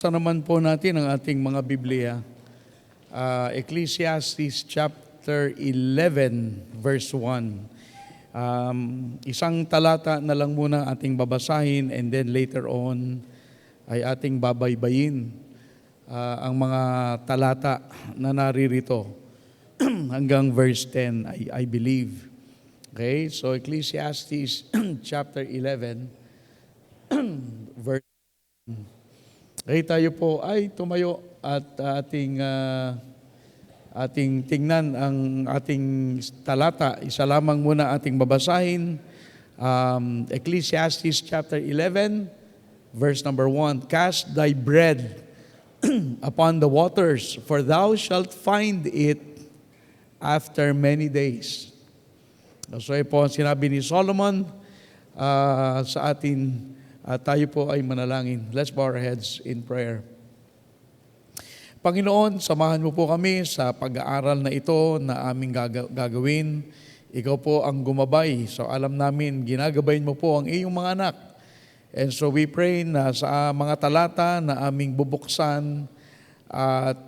Buksan naman po natin ang ating mga Biblia. Ecclesiastes chapter 11, verse 1. Isang talata na lang muna ating babasahin and then later on ay ating babaybayin ang mga talata na naririto hanggang verse 10, I believe. Okay, so Ecclesiastes chapter 11, verse 1. Okay, tayo po ay tumayo at ating tingnan ang ating talata. Isa lamang muna ating babasahin. Ecclesiastes chapter 11, verse number 1. Cast thy bread upon the waters, for thou shalt find it after many days. So po ang sinabi ni Solomon sa atin. Tayo po ay manalangin. Let's bow our heads in prayer. Panginoon, samahan mo po kami sa pag-aaral na ito na aming gagawin. Ikaw po ang gumabay. So alam namin, ginagabayin mo po ang iyong mga anak. And so we pray na sa mga talata na aming bubuksan at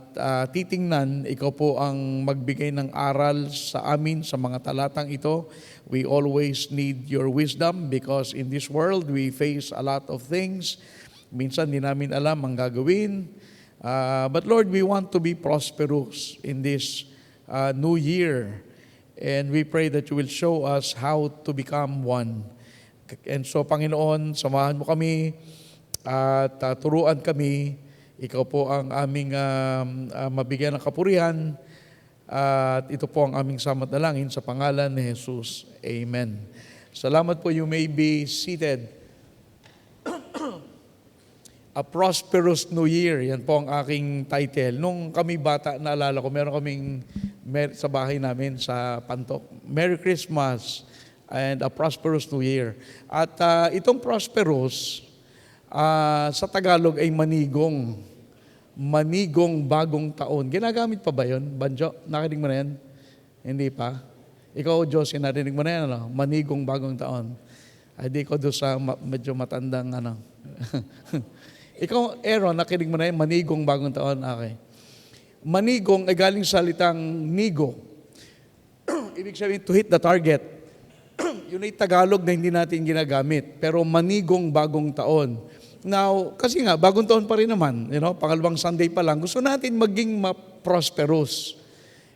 titingnan, ikaw po ang magbigay ng aral sa amin sa mga talatang ito. We always need your wisdom because in this world we face a lot of things. Minsan di namin alam ang gagawin. But Lord, we want to be prosperous in this new year. And we pray that you will show us how to become one. And so Panginoon, samahan mo kami at turuan kami. Ikaw po ang aming mabigyan ng kapurihan. At ito po ang aming samat-dalangin sa pangalan ni Jesus. Amen. Salamat po. You may be seated. A Prosperous New Year. Yan po ang aking title. Nung kami bata, naalala ko, meron kaming sa bahay namin sa Pantok. Merry Christmas and a Prosperous New Year. At itong prosperous, sa Tagalog ay manigong. Manigong bagong taon. Ginagamit pa ba yun? Banjo, nakinig mo na yan? Hindi pa? Ikaw, Josie, narinig mo na yan, ano? Manigong bagong taon. Ay, di ko doon sa medyo matandang, ano. Ikaw, Aaron, nakinig mo na yan? Manigong bagong taon. Okay. Manigong ay galing salitang nigo. Ibig sabihin, to hit the target. Yun ay Tagalog na hindi natin ginagamit. Pero manigong bagong taon. Now, kasi nga, bagong taon pa rin naman, pangalawang Sunday pa lang, gusto natin maging prosperous.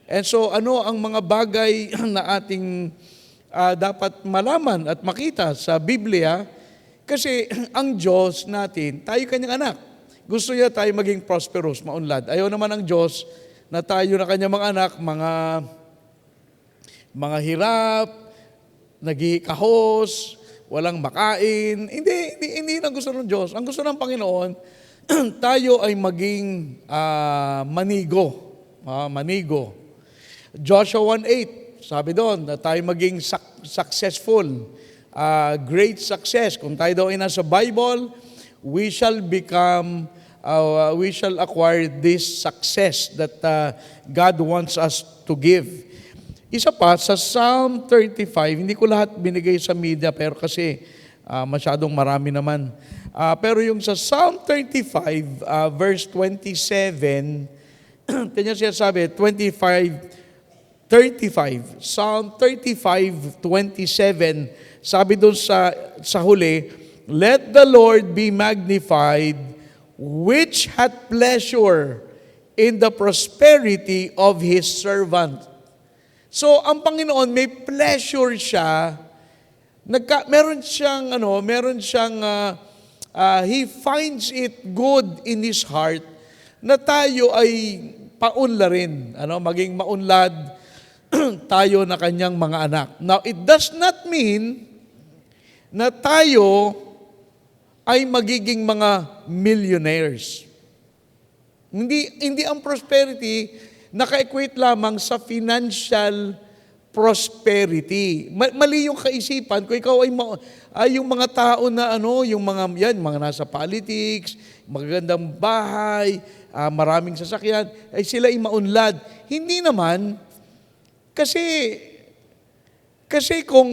And so, ano ang mga bagay na ating dapat malaman at makita sa Biblia? Kasi ang Diyos natin, tayo kanyang anak. Gusto niya tayo maging prosperous, maunlad. Ayaw naman ang Diyos na tayo na kanyang mga anak, mga hirap, nagkahos, walang makain. Hindi na gusto ng Diyos. Ang gusto ng Panginoon, tayo ay maging manigo. Manigo. Joshua 1:8, sabi doon, na tayo maging successful. Great success. Kung tayo daw ay nasa Bible, we shall acquire this success that God wants us to give. Isa pa, sa Psalm 35, hindi ko lahat binigay sa media, pero kasi masyadong marami naman. Pero yung sa Psalm 35, verse 27, kanya siya sabi, 35, Psalm 35, 27, sabi doon sa huli, let the Lord be magnified, which hath pleasure in the prosperity of His servant. So, ang Panginoon, may pleasure siya, meron siyang, He finds it good in His heart na tayo ay paunlarin, maging maunlad tayo na kanyang mga anak. Now, it does not mean na tayo ay magiging mga millionaires. Hindi ang prosperity naka-equate lamang sa financial prosperity. Mali yung kaisipan. Kung ikaw ay yung mga tao na yung mga nasa politics, magagandang bahay, maraming sasakyan, ay sila ay maunlad. Hindi naman. Kasi kung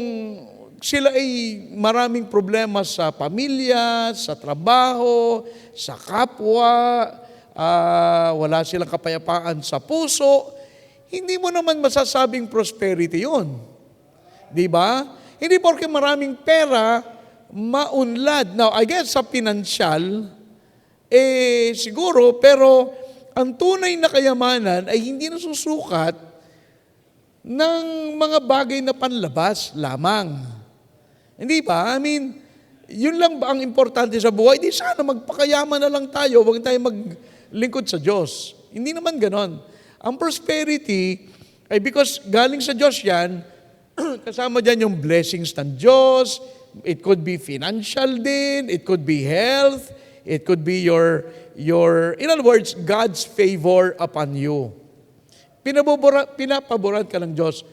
sila ay maraming problema sa pamilya, sa trabaho, sa kapwa, wala silang kapayapaan sa puso, hindi mo naman masasabing prosperity yun. Di ba? Hindi porke maraming pera, maunlad. Now, I guess sa financial, siguro, pero ang tunay na kayamanan ay hindi nasusukat ng mga bagay na panlabas lamang. Hindi ba? I mean, yun lang ba ang importante sa buhay? Di sana magpakayaman na lang tayo, huwag tayo maglingkod sa Diyos. Hindi naman ganon. Ang prosperity ay because galing sa Diyos yan, kasama dyan yung blessings ng Diyos, it could be financial din, it could be health, it could be your in other words, God's favor upon you. Pinapaboran ka ng Diyos.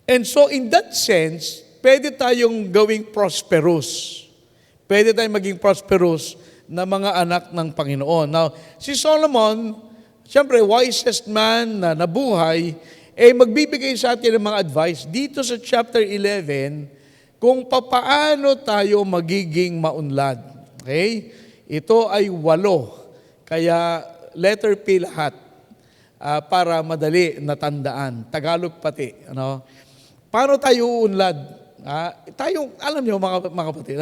And so in that sense, pwede tayong gawing prosperous. Pwede tayong maging prosperous na mga anak ng Panginoon. Now, si Solomon, siyempre, wisest man na nabuhay, magbibigay sa atin ng mga advice dito sa chapter 11 kung papaano tayo magiging maunlad. Okay? Ito ay 8. Kaya letter P lahat para madali natandaan. Tagalog pati. Ano? Paano tayo uunlad? Tayo, alam niyo mga kapatid,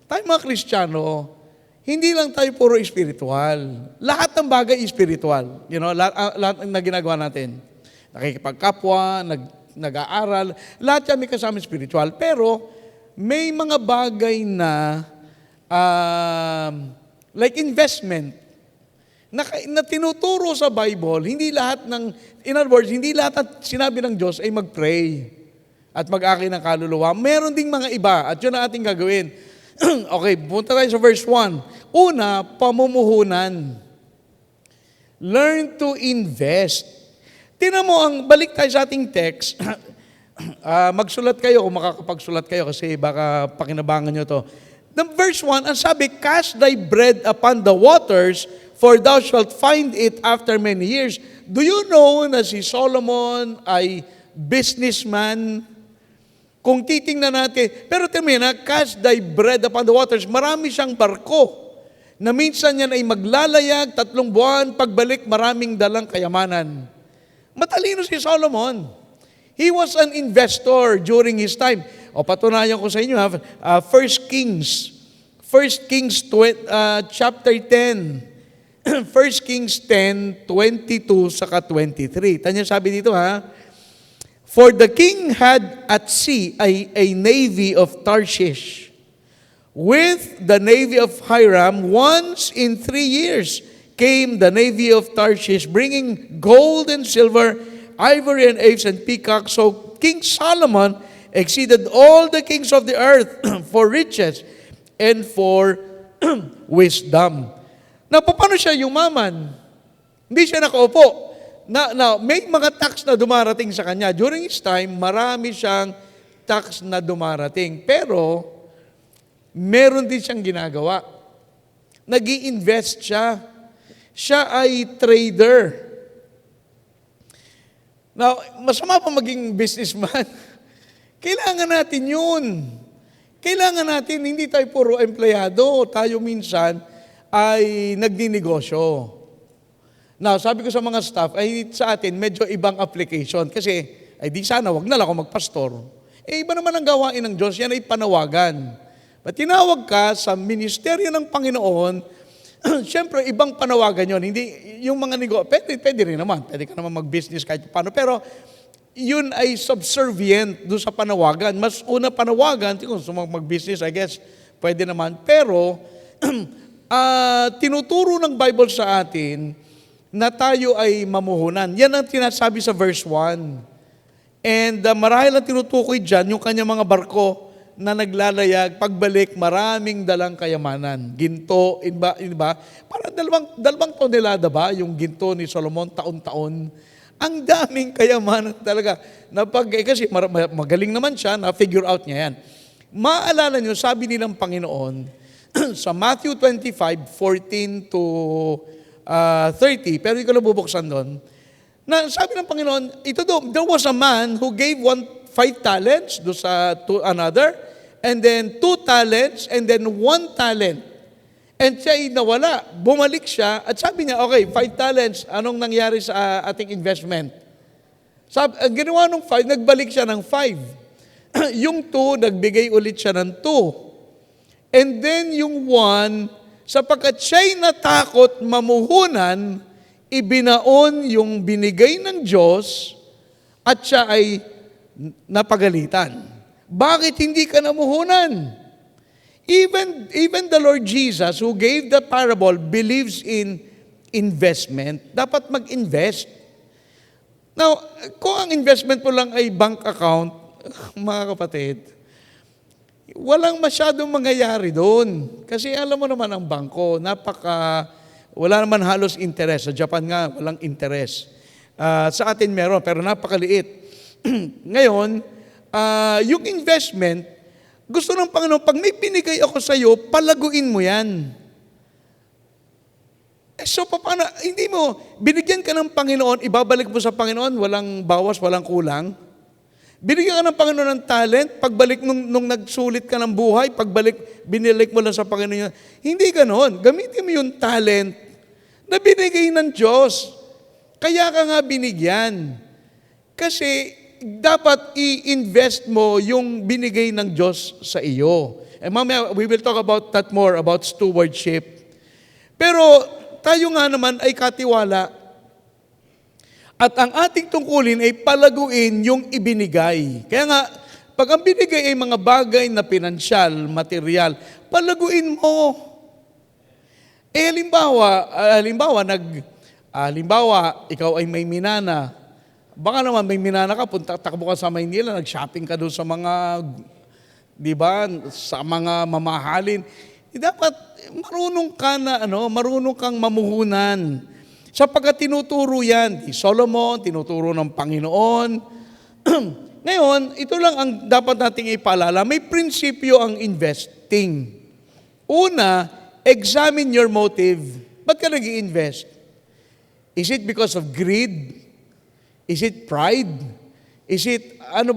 tayo mga Kristiyano, hindi lang tayo puro spiritual. Lahat ng bagay spiritual. Lahat na ginagawa natin. Nakikipagkapwa, nag-aaral, lahat yan may kasama spiritual. Pero may mga bagay na like investment na tinuturo sa Bible, hindi lahat in other words, hindi lahat at sinabi ng Diyos ay mag-pray at mag-aki ng kaluluwa. Meron ding mga iba at yun ang ating gagawin. Okay, punta tayo sa verse 1. Una, pamumuhunan. Learn to invest. Tingnan mo, balik tayo sa ating text. Magsulat kayo kung makakapagsulat kayo kasi baka pakinabangan nyo to. The verse 1, ang sabi, cast thy bread upon the waters, for thou shalt find it after many years. Do you know na si Solomon ay businessman? Kung titingnan natin, pero tingnan, cast thy bread upon the waters, marami siyang barko na minsan yan ay maglalayag, 3 buwan, pagbalik, maraming dalang kayamanan. Matalino si Solomon. He was an investor during his time. O patunayan ko sa inyo, 1 Kings chapter 10. 1 Kings 10, 22 saka 23. Tanya sabi dito For the king had at sea a navy of Tarshish, with the navy of Hiram. Once in 3 years came the navy of Tarshish, bringing gold and silver, ivory and apes and peacocks. So King Solomon exceeded all the kings of the earth for riches and for wisdom. Now, paano siya yumaman? Hindi siya nakaupo. Now, may mga tax na dumarating sa kanya. During his time, marami siyang tax na dumarating. Pero, meron din siyang ginagawa. Nag-i-invest siya. Siya ay trader. Now, masama pa maging businessman. Kailangan natin yun. Kailangan natin, hindi tayo puro empleyado. Tayo minsan ay nagdinegosyo. Now, sabi ko sa mga staff, ay sa atin, medyo ibang application. Kasi, ay di sana, wag na lang ako magpastor. Iba naman ang gawain ng Diyos, yan ay panawagan. But tinawag ka sa ministeryo ng Panginoon, siyempre, ibang panawagan yon. Hindi, yung mga pwede rin naman. Pwede ka naman mag-business kahit paano. Pero, yun ay subservient doon sa panawagan. Mas una panawagan, kung mag-business, I guess, pwede naman. Pero, tinuturo ng Bible sa atin na tayo ay mamuhunan. Yan ang tinasabi sa verse 1. And marahil ang tinutukoy dyan, yung kanyang mga barko na naglalayag, pagbalik, maraming dalang kayamanan. Ginto, ba? Parang dalawang tonelada ba yung ginto ni Solomon taon-taon? Ang daming kayamanan talaga. Kasi magaling naman siya, na-figure out niya yan. Maalala nyo, sabi nilang Panginoon, sa Matthew 25, 14 to 30, pero hindi ko na bubuksan doon, Na sabi ng Panginoon, there was a man who gave 5 talents to another, and then 2 talents, and then 1 talent. And siya ay nawala. Bumalik siya, at sabi niya, okay, 5 talents, anong nangyari sa ating investment? Ang ginawa ng 5, nagbalik siya ng 5. Yung 2, nagbigay ulit siya ng 2. And then yung 1, sapagkat siya'y natakot mamuhunan, ibinaon yung binigay ng Diyos at siya ay napagalitan. Bakit hindi ka namuhunan? Even the Lord Jesus who gave the parable believes in investment. Dapat mag-invest. Now, kung ang investment mo lang ay bank account, mga kapatid, walang masyadong mangyayari doon. Kasi alam mo naman ang bangko, wala naman halos interest. Sa Japan nga, walang interest. Sa atin meron, pero napakaliit. Ngayon, yung investment, gusto ng Panginoon, pag may binigay ako sa iyo, palaguin mo yan. So, paano, hindi mo, binigyan ka ng Panginoon, ibabalik mo sa Panginoon, walang bawas, walang kulang. Binigyan ka ng Panginoon ng talent, pagbalik nung nagsulit ka ng buhay, binalik mo lang sa Panginoon. Hindi ganon. Gamitin mo yung talent na binigay ng Diyos. Kaya ka nga binigyan. Kasi dapat i-invest mo yung binigay ng Diyos sa iyo. And mamaya, we will talk about that more, about stewardship. Pero tayo nga naman ay katiwala. At ang ating tungkulin ay palaguin yung ibinigay. Kaya nga, pag ang binigay ay mga bagay na pinansyal, material, palaguin mo. Halimbawa, ikaw ay may minana. Baka naman may minana ka, takbo ka sa Maynila, nag-shopping ka doon sa mga, di ba, sa mga mamahalin. Dapat marunong kang mamuhunan. Sapagkat tinuturo yan, Solomon, tinuturo ng Panginoon. Ngayon, ito lang ang dapat nating ipaalala. May prinsipyo ang investing. Una, examine your motive. Ba't ka nag-i-invest? Is it because of greed? Is it pride? Is it, ano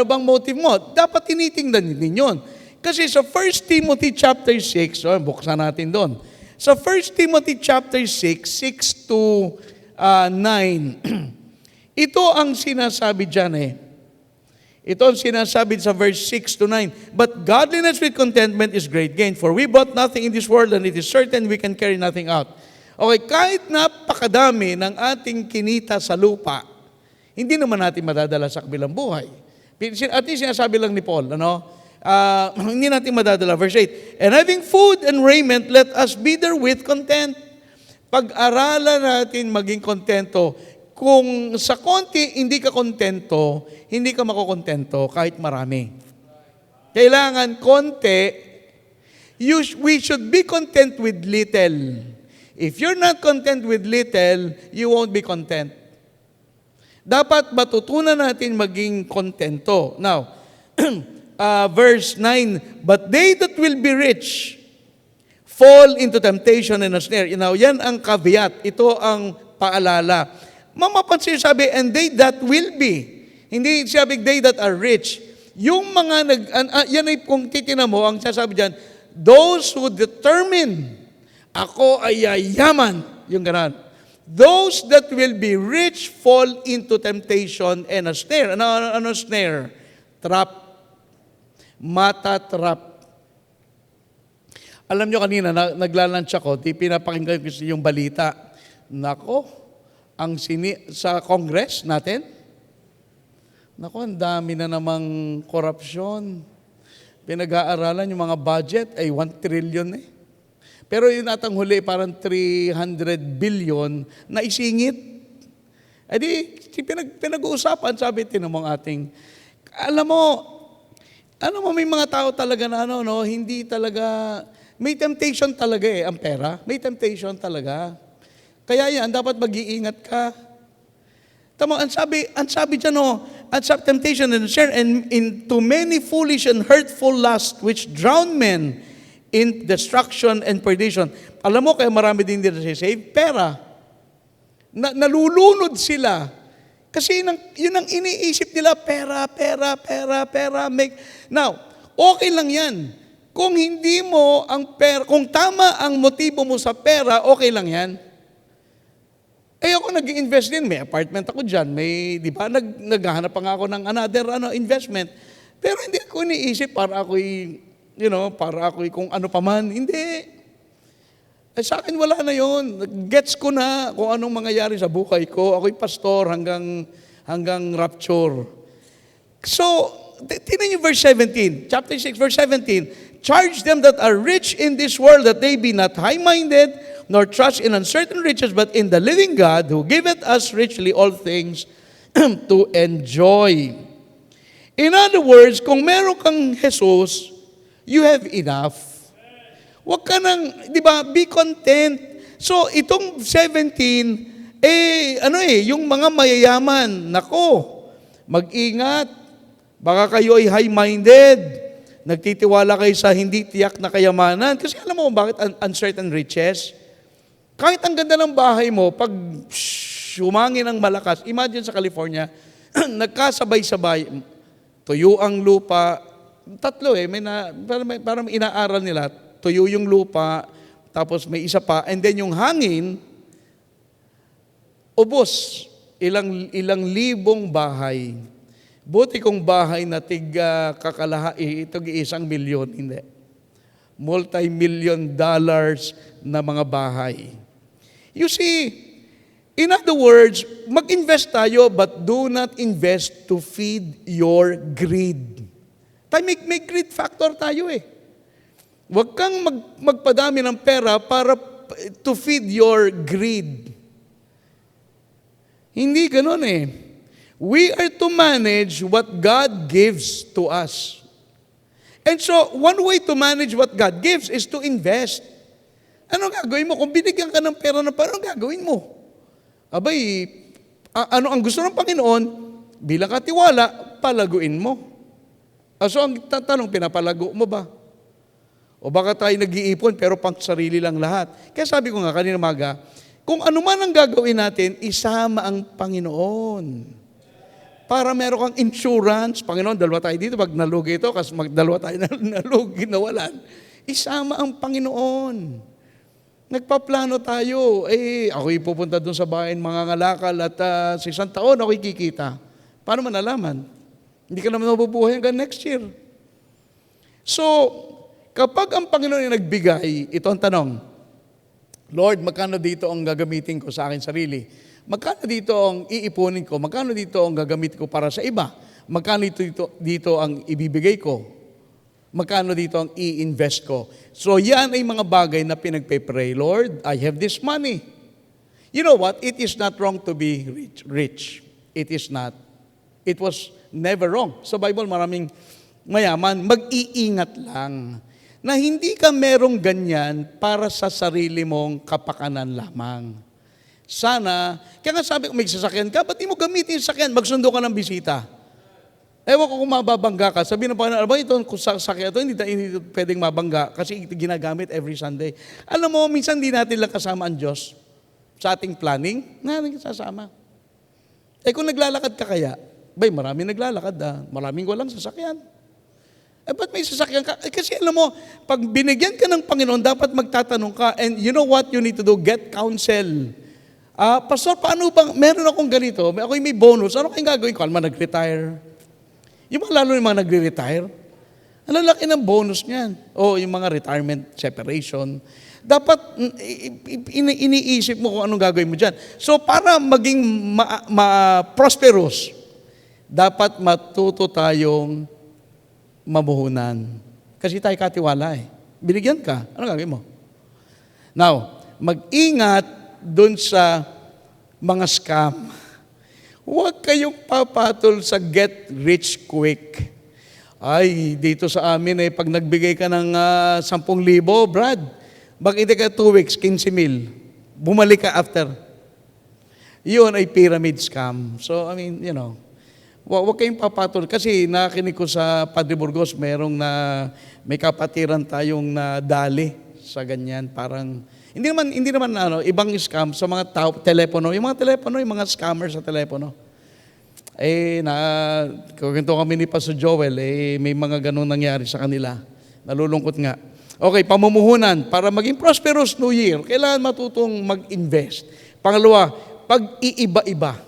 bang motive mo? Dapat tinitingnan din yun. Kasi sa 1 Timothy chapter 6, buksan natin doon. Sa 1 Timothy chapter 6, 6 to 9, ito ang sinasabi dyan Ito ang sinasabi sa verse 6 to 9. But godliness with contentment is great gain, for we bought nothing in this world, and it is certain we can carry nothing out. Okay, kahit napakadami ng ating kinita sa lupa, hindi naman natin madadala sa kabilang buhay. At least sinasabi lang ni Paul, hindi natin madadala. Verse 8, and having food and raiment, let us be therewith content. Pag-aralan natin maging kontento. Kung sa konti hindi ka kontento, hindi ka makukontento kahit marami. Kailangan konti, we should be content with little. If you're not content with little, you won't be content. Dapat matutunan natin maging kontento. Now, verse 9, but they that will be rich fall into temptation and a snare. Now, yan ang caveat. Ito ang paalala. Mamapansin sabi, and they that will be. Hindi sabi, they that are rich. Yung mga yan ay kung titignan mo, ang sasabi dyan, those who determine, ako ay yayaman. Yung ganon. Those that will be rich fall into temptation and a snare. Ano snare? Trap. Mata-trap. Alam nyo kanina, naglalunch ako, pinapakinggan ko yung balita. Nako, sa Congress natin, ang dami na namang korupsyon. Pinag-aaralan yung mga budget ay 1 trillion Pero yun atang huli, parang 300 billion na isingit. Pinag-uusapan, sabi, tinamang ating, alam mo, may mga tao talaga na hindi talaga, may temptation talaga ang pera. May temptation talaga. Kaya yan, dapat mag-iingat ka. Tama, ang sabi dyan, temptation and share, and into many foolish and hurtful lusts which drown men in destruction and perdition. Alam mo, kaya marami din dito save? Pera. nalulunod sila. Kasi yun ang iniisip nila, pera, pera, pera, pera. Now, okay lang yan. Kung hindi mo ang pera, kung tama ang motibo mo sa pera, okay lang yan. Ako nag-invest din, may apartment ako dyan, di ba, naghahanap pa nga ako ng another investment. Pero hindi ko iniisip para ako'y, para ako'y kung ano pa man. Hindi. Sa akin wala na yon. Gets ko na kung anong mangyayari sa buhay ko. Ako'y pastor hanggang rapture. So, tingnan niyo verse 17. Chapter 6, verse 17. Charge them that are rich in this world that they be not high-minded, nor trust in uncertain riches, but in the living God who giveth us richly all things to enjoy. In other words, kung meron kang Jesus, you have enough. Huwag ka nang, di ba, be content. So, itong 17, yung mga mayayaman, nako, mag-ingat, baka kayo ay high-minded, nagtitiwala kayo sa hindi tiyak na kayamanan. Kasi alam mo kung bakit uncertain riches? Kahit ang ganda ng bahay mo, pag humangin ng malakas, imagine sa California, nagkasabay-sabay, tuyo ang lupa, tatlo parang inaaral nila, tuyo yung lupa, tapos may isa pa, and then yung hangin, ubos, ilang libong bahay. Buti kong bahay na itong 1 milyon, hindi. Multi-million dollars na mga bahay. You see, in other words, mag-invest tayo, but do not invest to feed your greed. May greed factor tayo eh. Huwag kang magpadami ng pera para to feed your greed. Hindi ganun eh. We are to manage what God gives to us. And so, one way to manage what God gives is to invest. Ano gagawin mo? Kung binigyan ka ng pera na parang gagawin mo? Abay, ano ang gusto ng Panginoon? Bilang katiwala, palaguin mo. So, ang tatanong, pinapalago mo ba? O baka tayo nag-iipon pero pang sarili lang lahat. Kaya sabi ko nga kanina maga, kung ano man ang gagawin natin, isama ang Panginoon. Para meron kang insurance, Panginoon, dalawa tayo dito, pag nalugi ito, kasi magdalawa tayo nalugi, nawalan. Isama ang Panginoon. Nagpaplano tayo, ako'y pupunta doon sa bahay, mga ngalakal, at sa isang taon ako'y kikita. Paano manalaman? Hindi ka naman mabubuhay hanggang next year. So, kapag ang Panginoon ay nagbigay, ito ang tanong, Lord, magkano dito ang gagamitin ko sa akin sarili? Magkano dito ang iipunin ko? Magkano dito ang gagamitin ko para sa iba? Magkano dito ang ibibigay ko? Magkano dito ang i-invest ko? So yan ay mga bagay na pinagpe-pray, Lord, I have this money. You know what? It is not wrong to be rich. It is not. It was never wrong. Sa Bible, maraming mayaman, mag-iingat lang na hindi ka merong ganyan para sa sarili mong kapakanan lamang. Sana, kaya nga sabi ko, may sasakyan ka, ba't di mo gamitin yung sasakyan? Magsundo ka ng bisita. Ewan ko kung mababangga ka. Sabi ng Panginoon, ba ito, kung sasakyan ito, hindi pwedeng mabangga kasi ginagamit every Sunday. Alam mo, minsan hindi natin lang kasama ang Diyos sa ating planning, natin kasama. Kung naglalakad ka kaya, maraming naglalakad maraming walang sasakyan. Ba't may sasakyan ka? Kasi alam mo, pag binigyan ka ng Panginoon, dapat magtatanong ka, and you know what you need to do? Get counsel. Pastor, paano bang, meron akong ganito, ako'y may bonus, ano kayong gagawin ko? Alam mo, nag-retire. Lalo yung mga nagre-retire, ang lalaki ng bonus niyan. O yung mga retirement separation. Dapat, iniisip mo kung anong gagawin mo dyan. So, para maging prosperous, dapat matuto tayong mamuhunan. Kasi tayo katiwala eh. Binigyan ka, ano gagawin mo? Now, mag-ingat doon sa mga scam. Huwag kayong papatol sa get rich quick. Ay, dito sa amin pag nagbigay ka ng 10,000, Brad, bakit ka 2 weeks, 15,000. Bumalik ka after. Yun ay pyramid scam. So, I mean, huwag kayong papatol. Kasi nakinig ko sa Padre Burgos, may kapatiran tayong nadali sa ganyan. Parang, Hindi naman ibang scam sa mga telepono, yung mga telepono, yung mga scammer sa telepono. Kwento kami ni Pastor Joel, may mga ganun nangyari sa kanila. Nalulungkot nga. Okay, pamumuhunan. Para maging prosperous New Year, kailangan matutong mag-invest. Pangalawa, pag-iiba-iba.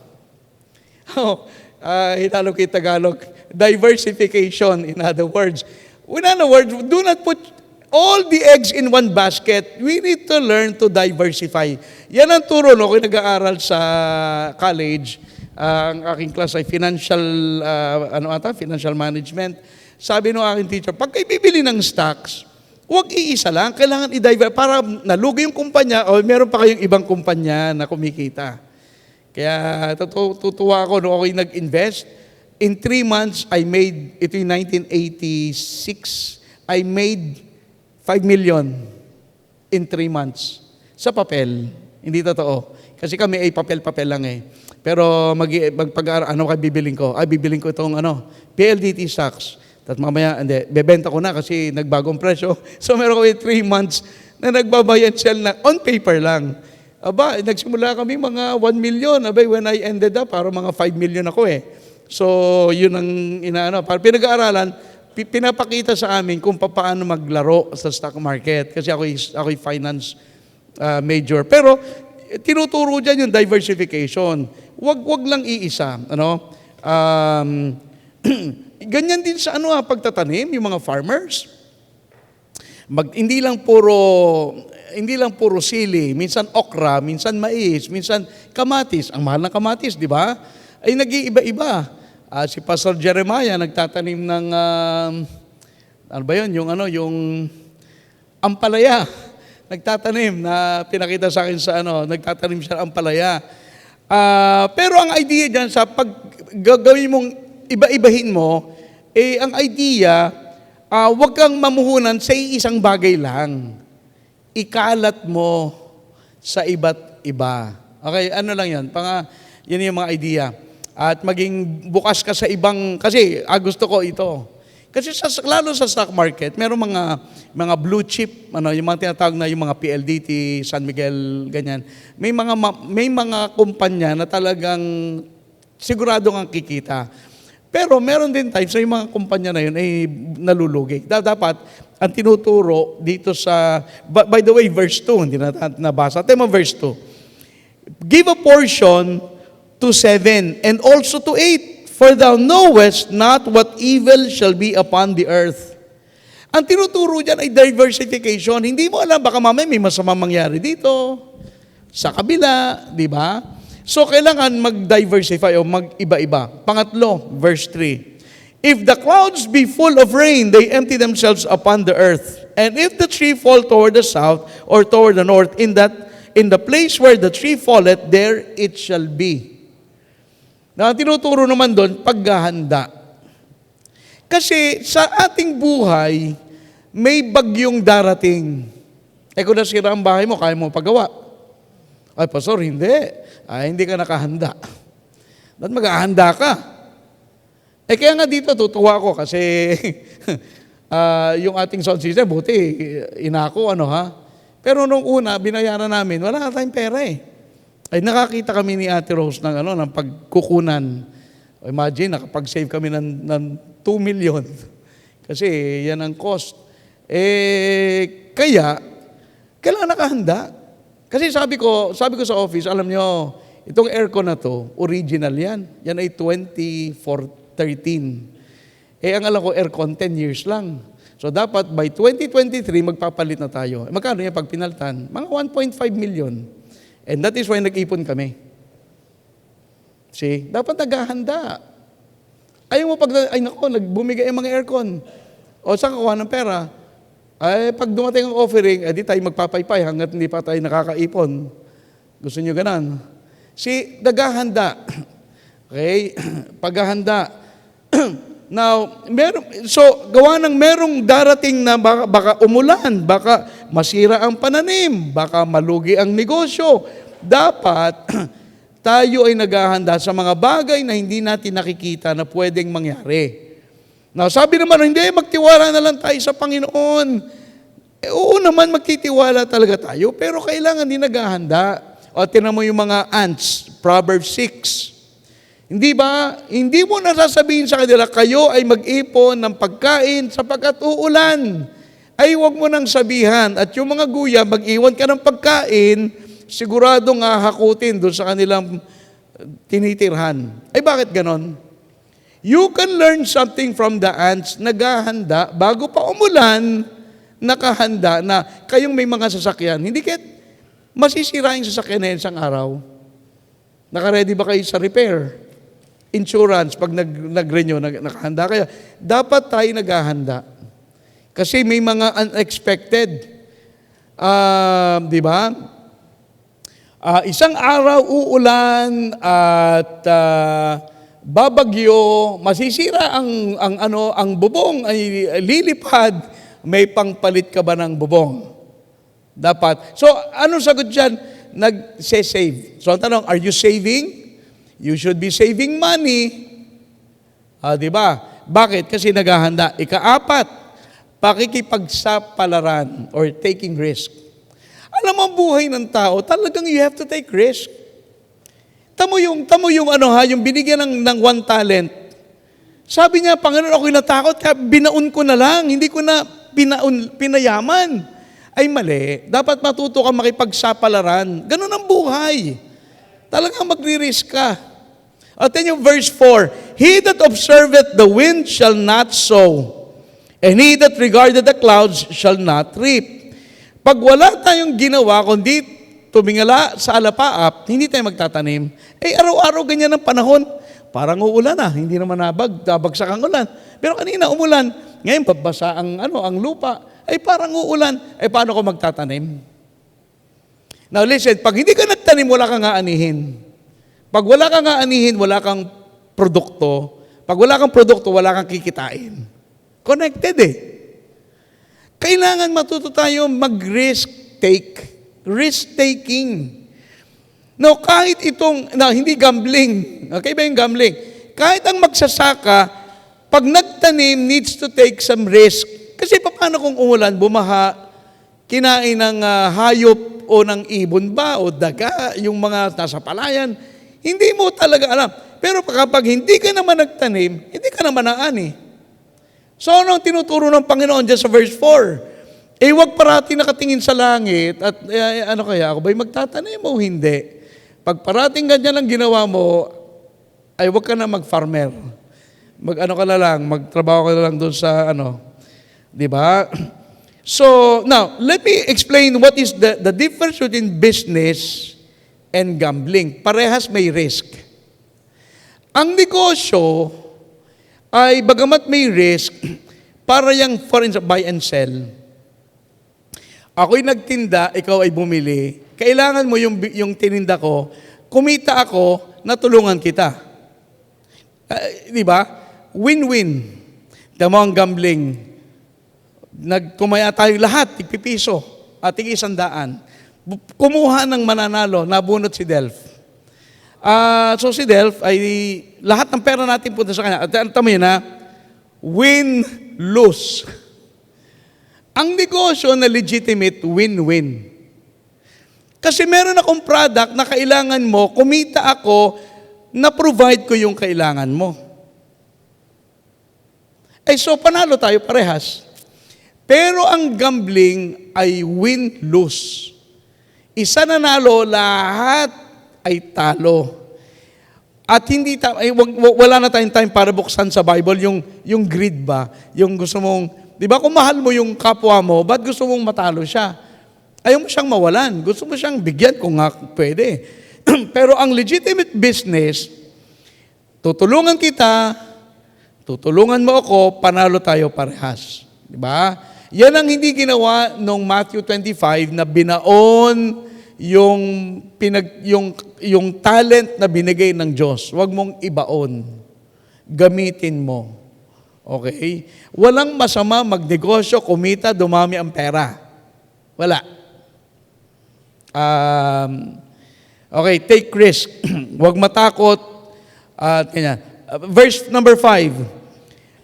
Hinalo kay Tagalog, diversification, in other words. Do not put all the eggs in one basket. We need to learn to diversify. Yan ang turo, kung nag-aaral sa college, ang aking class ay financial management. Sabi ng aking teacher, pag kayo bibili ng stocks, huwag iisa lang, kailangan i-diversify para nalugi yung kumpanya o meron pa kayong ibang kumpanya na kumikita. Kaya tutuwa ako nung ako'y nag-invest. In 3 months, ito yung 1986, I made 5 million in 3 months sa papel. Hindi totoo. Kasi kami ay papel-papel lang eh. Pero bibiling ko? Bibiling ko itong PLDT stocks. Tapos mamaya, bebenta ko na kasi nagbagong presyo. So meron kami 3 months na nagbabayad sell na on paper lang. Nagsimula kami mga 1 million. When I ended up, para mga 5 million ako eh. So yun ang para pinag-aaralan, pinapakita sa amin kung paano maglaro sa stock market. Kasi ako'y finance major. Pero tinuturo dyan yung diversification. Wag lang iisa. Ganyan din sa pagtatanim, yung mga farmers. Hindi lang puro sili, minsan okra, minsan mais, minsan kamatis. Ang mahal ng kamatis, di ba? Ay nag-iiba-iba. Si Pastor Jeremiah nagtatanim ng yung ampalaya. Nagtatanim na pinakita sa akin nagtatanim siya ng ampalaya. Pero ang idea diyan sa pag gagawin mong iba-ibahin mo, ang idea, huwag kang mamuhunan sa isang bagay lang. Ikalat mo sa iba't iba. Okay, lang yan. Yan yung mga idea. At maging bukas ka sa ibang, kasi gusto ko ito. Kasi lalo sa stock market, meron mga blue chip, yung mga tinatawag na yung mga PLDT, San Miguel, ganyan. May mga kumpanya na talagang sigurado kang kikita. Pero meron din times na yung mga kumpanya na yun ay nalulugi. Dapat, ang tinuturo dito by the way, verse 2, hindi na nabasa. Tema verse 2. Give a portion to 7 and also to 8. For thou knowest not what evil shall be upon the earth. Ang tinuturo dyan ay diversification. Hindi mo alam, baka mamaya may masamang mangyari dito, sa kabila, di ba? So, kailangan mag-diversify o mag-iba-iba. Pangatlo, verse 3. If the clouds be full of rain, they empty themselves upon the earth. And if the tree fall toward the south or toward the north, in the place where the tree falleth, there it shall be. Na tinuturo naman doon, paghahanda. Kasi sa ating buhay, may bagyong darating. Kung nasira ang bahay mo, kaya mo pagawa. Ay, Pastor, hindi. Hindi ka nakahanda. Ba't maghahanda ka? Kaya nga dito, tutuwa ko kasi yung ating sound system, buti, inako, Pero nung una, binayaran namin, wala na tayong pera eh. Ay nakakita kami ni Ate Rose ng pagkukunan. Imagine, nakapag-save kami ng 2 million. Kasi yan ang cost. Kaya, kailangan nakahanda. Kasi sabi ko sa office, alam nyo, itong aircon na to, original yan. Yan ay 2013. Ang alam ko, aircon 10 years lang. So dapat by 2023, magpapalit na tayo. Magkano yan pag pinaltan? Mga 1.5 million. And that is why nag-ipon kami. See? Dapat naghahanda. Ayaw mo nagbumigay ang mga aircon. O saan kakuha ng pera? Pag dumating ang offering, di tayo magpapaypay hanggat hindi pa tayo nakakaipon. Gusto nyo ganan? Naghahanda. Okay? Paghahanda. Now, gawa ng merong darating na baka umulan, baka masira ang pananim, baka malugi ang negosyo. Dapat tayo ay naghahanda sa mga bagay na hindi natin nakikita na pwedeng mangyari. Now, sabi naman, hindi, magtiwala na lang tayo sa Panginoon. Oo naman, magtitiwala talaga tayo, pero kailangan din naghahanda. O, tinan mo yung mga ants, Proverbs 6. Hindi ba? Hindi mo nasasabihin sa kanila, kayo ay mag-ipon ng pagkain sapagkat uulan. Ay, huwag mo nang sabihan. At yung mga guya, mag-iwan ka ng pagkain, siguradong hahakutin doon sa kanilang tinitirhan. Ay, bakit ganon? You can learn something from the ants, naghahanda, bago pa umulan, nakahanda na kayong may mga sasakyan. Hindi kayo masisira yung sasakyan na isang araw. Naka-ready ba kayo sa repair? Insurance, pag nag-renew, nakahanda kayo. Dapat tayo naghahanda. Kasi may mga unexpected. Di ba? Isang araw uulan at babagyo, masisira ang bubong ay lilipad, may pangpalit ka ba ng bubong? Dapat. So, anong sagot dyan? Nag-save. So, ang tanong, are you saving? You should be saving money. Di ba? Bakit? Kasi naghahanda. Ika-apat, pakikipagsapalaran or taking risk. Alam mo, ang buhay ng tao, talagang you have to take risk. Tamo yung yung binigyan ng one talent. Sabi niya, Panginoon, ako'y natakot, kaya binaon ko na lang, hindi ko na pinayaman. Ay mali. Dapat matuto ka makipagsapalaran. Ganun ang buhay. Talagang magre-risk ka. At then yung verse 4, He that observeth the wind shall not sow, and he that regardeth the clouds shall not reap. Pag wala tayong ginawa, kundi tumingala sa alapaap, hindi tayo magtatanim. Araw-araw ganyan ang panahon. Parang uulan hindi naman nabagsak ang ulan. Pero kanina umulan, ngayon babasa ang lupa. Parang uulan. Paano ko magtatanim? Now listen, pag hindi ka nagtanim, wala kang aanihin. Pag wala kang aanihin, wala kang produkto. Pag wala kang produkto, wala kang kikitain. Connected Kailangan matuto tayo mag-risk take. Risk-taking. No, kahit hindi gambling. Okay ba yung gambling? Kahit ang magsasaka, pag nagtanim, needs to take some risk. Kasi paano kung umulan, bumaha, kinain ng hayop o ng ibon ba o daga, yung mga nasa palayan, hindi mo talaga alam. Pero kapag hindi ka naman nagtanim, hindi ka naman naani. So ano ang tinuturo ng Panginoon dyan sa verse 4? Huwag parati nakatingin sa langit at ako ba'y magtatanim o hindi? Pag parating ganyan ang ginawa mo, ay huwag ka na mag-farmer. Magtrabaho ka na lang doon sa di ba? So, now, let me explain what is the difference between business and gambling. Parehas may risk. Ang negosyo ay bagamat may risk, para yung for instance, buy and sell. Ako'y nagtinda, ikaw ay bumili. Kailangan mo yung tininda ko, kumita ako, natulungan kita. Di ba? Win-win. Tama ang gambling. Nagkumaya tayo lahat, tigpipiso, at tig-100. Kumuha ng mananalo, nabunot si Delph. So si Delph ay lahat ng pera natin punta sa kanya. At tama yun win-lose. Ang negosyo na legitimate, win-win. Kasi meron akong product na kailangan mo, kumita ako, na-provide ko yung kailangan mo. So panalo tayo parehas. Pero ang gambling ay win-lose. Isa nanalo, lahat ay talo. At wala na tayong time para buksan sa Bible yung greed ba? Yung gusto mong, di ba kung mahal mo yung kapwa mo, ba't gusto mong matalo siya? Ayaw mo siyang mawalan. Gusto mo siyang bigyan kung nga pwede. Pero ang legitimate business, tutulungan kita, tutulungan mo ako, panalo tayo parehas. Di ba? Yan ang hindi ginawa nung Matthew 25 na binaon yung talent na binigay ng Diyos. Huwag mong ibaon. Gamitin mo. Okay? Walang masama magnegosyo, kumita, dumami ang pera. Wala. Okay, take risk. Huwag matakot. Verse number 5.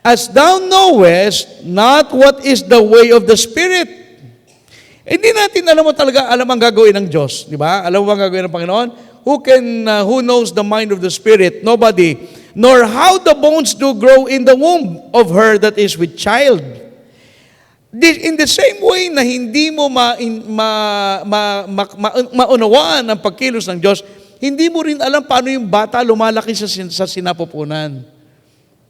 As thou knowest not what is the way of the Spirit. Hindi natin alam ang gagawin ng Diyos, di ba? Alam mo ang gagawin ng Panginoon? Who knows the mind of the Spirit? Nobody. Nor how the bones do grow in the womb of her that is with child. In the same way na hindi mo maunawaan ang pagkilos ng Diyos, hindi mo rin alam paano yung bata lumalaki sa sinapupunan.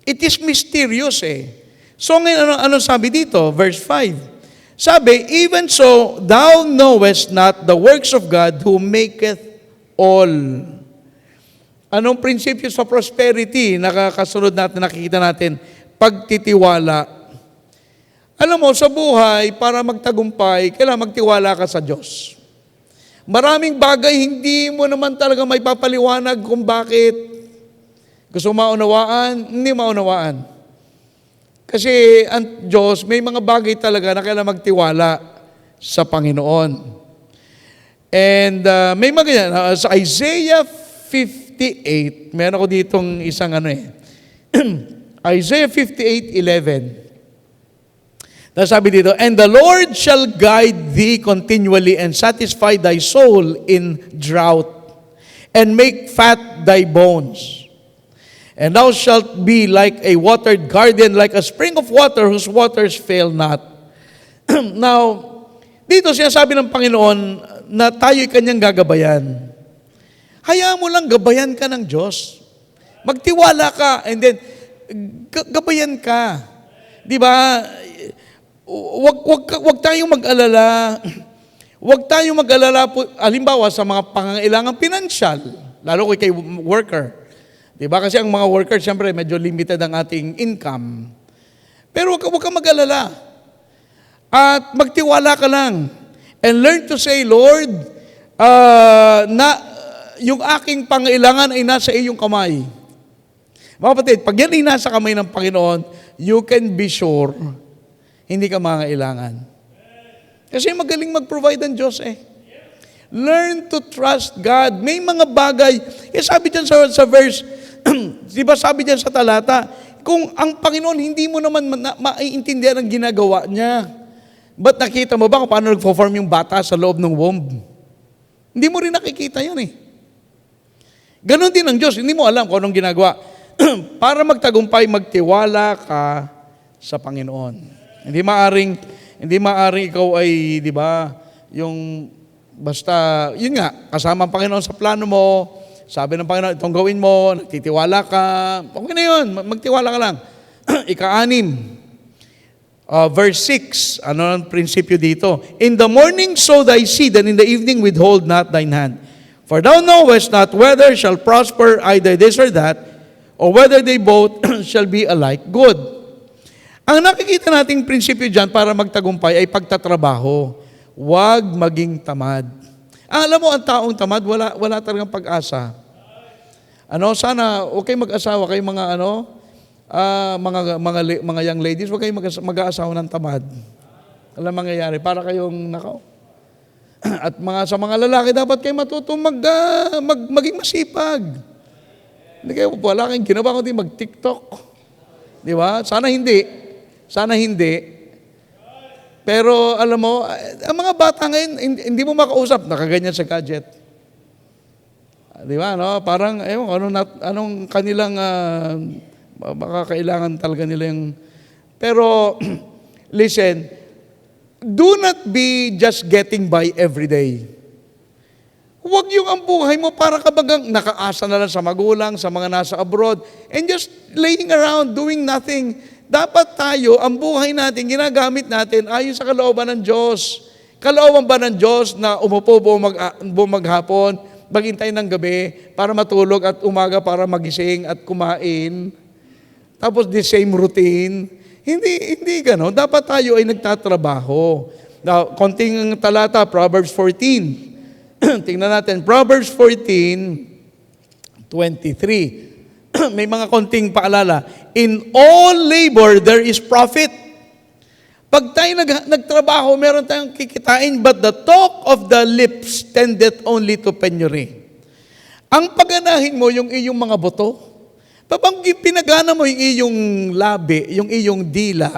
It is mysterious eh. So ngayon, ano sabi dito? Verse 5. Sabi, even so, thou knowest not the works of God who maketh all. Anong prinsipyo sa prosperity? Nakakasunod natin, nakikita natin, pagtitiwala. Alam mo, sa buhay, para magtagumpay, kailangan magtiwala ka sa Diyos. Maraming bagay, hindi mo naman talaga may papaliwanag kung bakit. Gusto maunawaan? Hindi maunawaan. Kasi ang Diyos, may mga bagay talaga na kailangan magtiwala sa Panginoon. And may mga ganyan. Sa Isaiah 58, meron ako ditong isang Isaiah 58:11. Sabi dito, and the Lord shall guide thee continually and satisfy thy soul in drought and make fat thy bones. And thou shalt be like a watered garden, like a spring of water whose waters fail not. Now, dito sinasabi ng Panginoon na tayo'y kanyang gagabayan. Hayaan mo lang gabayan ka ng Diyos. Magtiwala ka, and then, gabayan ka. Di ba? Wag tayong mag-alala. Wag tayong mag-alala po, halimbawa sa mga pangangailangan pinansyal, lalo kay worker. Diba? Kasi ang mga workers, siyempre, medyo limited ang ating income. Pero huwag kang mag-alala. At magtiwala ka lang. And learn to say, Lord, yung aking pangailangan ay nasa iyong kamay. Mga kapatid, pag yan ay nasa kamay ng Panginoon, you can be sure, hindi ka mangailangan. Kasi magaling mag-provide ang Diyos eh. Learn to trust God. May mga bagay, sabi dyan sa verse, di ba sabi dyan sa talata, kung ang Panginoon hindi mo naman maiintindihan ang ginagawa niya, ba't nakita mo ba kung paano nag-form yung bata sa loob ng womb? Hindi mo rin nakikita yan eh. Ganon din ang Diyos, hindi mo alam kung anong ginagawa. Para magtagumpay, magtiwala ka sa Panginoon. Hindi maaring ikaw ay, di ba, yung basta, yun nga, kasama ang Panginoon sa plano mo, sabi ng Panginoon, itong gawin mo, nagtitiwala ka, okay na yun, magtiwala ka lang. Ika-6, verse 6, ano ang prinsipyo dito? In the morning sow thy seed, and in the evening withhold not thine hand. For thou knowest not whether shall prosper either this or that, or whether they both shall be alike good. Ang nakikita nating prinsipyo dyan para magtagumpay ay pagtatrabaho. Huwag maging tamad. Alam mo, ang taong tamad, wala talagang pag-asa. Sana, okay mag-asawa kayo mga mga young ladies, huwag kayong mag-aasawa ng tamad. Alam mangyayari, para kayong nakaw. At sa mga lalaki, dapat kayo matutong maging masipag. Hindi kayo, wala kayong ginawa kundi mag-TikTok. Di ba? Sana hindi. Pero alam mo, ang mga bata ngayon, hindi mo makausap, nakaganyan sa gadget. Di ba, no? Parang, anong kanilang, baka kailangan talaga nila yung... Pero, listen, do not be just getting by every day. Huwag yung ang buhay mo para kabagang nakaasa na lang sa magulang, sa mga nasa abroad, and just laying around, doing nothing. Dapat tayo, ang buhay natin, ginagamit natin ayon sa kalooban ng Diyos. Kalooban ba ng Diyos na umupo buong maghapon, maghintay ng gabi para matulog at umaga para magising at kumain? Tapos the same routine? Hindi gano'n. Dapat tayo ay nagtatrabaho. Now, konting talata, Proverbs 14. Tingnan natin, Proverbs 14:23. May mga konting paalala. In all labor, there is profit. Pag tayo nagtrabaho, meron tayong kikitain, but the talk of the lips tendeth only to penury. Ang paganahin mo yung iyong mga buto, pag pinagana mo yung iyong labi, yung iyong dila,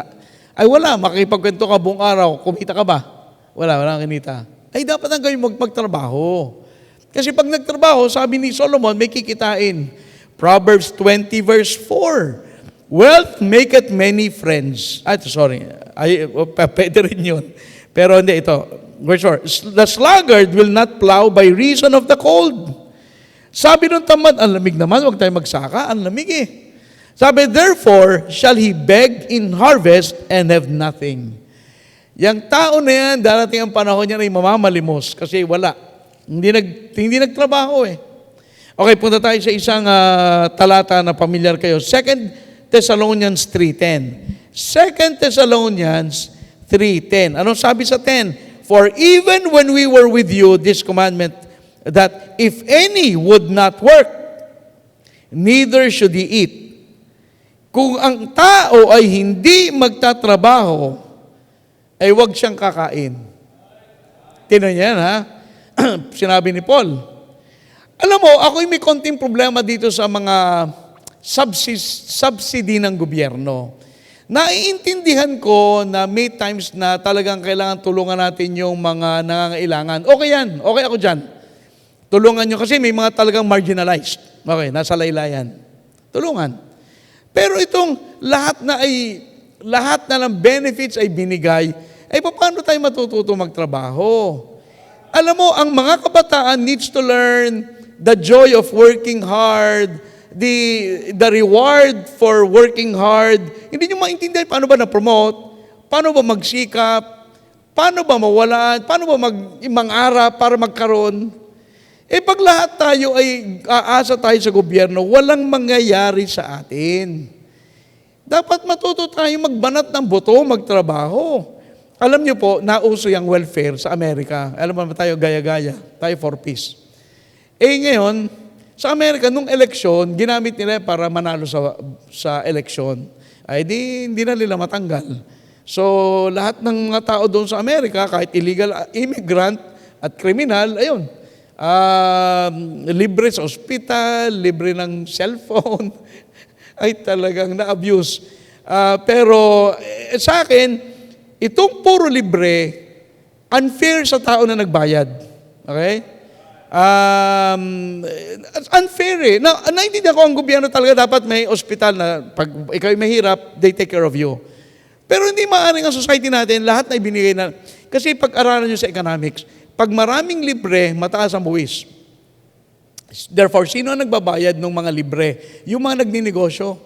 ay wala, makikipagkwento ka buong araw, kumita ka ba? Walang kinita. Ay, dapat ang gawin magtrabaho. Kasi pag nagtrabaho, sabi ni Solomon, may kikitain. Proverbs 20 verse 4. Wealth maketh many friends. Pwede rin yun. Pero hindi, ito. Verse 4. The sluggard will not plow by reason of the cold. Sabi nung tamad, ang lamig naman, huwag tayo magsaka, ang lamig eh. Sabi, therefore, shall he beg in harvest and have nothing. Yang tao na yan, darating ang panahon niya na mamamalimos kasi wala. Hindi nagtrabaho eh. Okay, punta tayo sa isang talata na pamilyar kayo. 2 Thessalonians 3:10. 2 Thessalonians 3:10. Anong sabi sa 10? For even when we were with you, this commandment, that if any would not work, neither should he eat. Kung ang tao ay hindi magtatrabaho, ay huwag siyang kakain. Tinan yan, ha? Sinabi ni Paul. Alam mo, ako'y may konting problema dito sa mga subsidy ng gobyerno. Naiintindihan ko na may times na talagang kailangan tulungan natin yung mga nangangailangan. Okay yan. Okay ako dyan. Tulungan nyo kasi may mga talagang marginalized. Okay, nasa laylayan. Tulungan. Pero itong lahat na ng benefits ay binigay, ay paano tayo matututo magtrabaho? Alam mo, ang mga kabataan needs to learn the joy of working hard, the reward for working hard. Hindi nyo maintindihan paano ba na-promote, paano ba magsikap, paano ba mawalan, paano ba mangarap para magkaroon. Pag lahat tayo ay aasa tayo sa gobyerno, walang mangyayari sa atin. Dapat matuto tayo magbanat ng buto, magtrabaho. Alam niyo po, nauso yung welfare sa Amerika. Alam mo tayo, gaya-gaya. Tayo for peace. Ngayon, sa Amerika, nung eleksyon, ginamit nila para manalo sa eleksyon. Hindi na nila matanggal. So, lahat ng mga tao doon sa Amerika, kahit illegal immigrant at kriminal, ayun, libre sa ospital, libre ng cellphone, ay talagang na-abuse. Pero sa akin, itong puro libre, unfair sa tao na nagbayad. Okay? Unfair eh. Naintindihan ko ang gobyerno talaga dapat may ospital na pag ikaw ay mahirap, they take care of you. Pero hindi maaaring ang society natin, lahat na ibinigay na. Kasi pag-aralan nyo sa economics, pag maraming libre, mataas ang buwis. Therefore, sino ang nagbabayad ng mga libre? Yung mga nagninegosyo.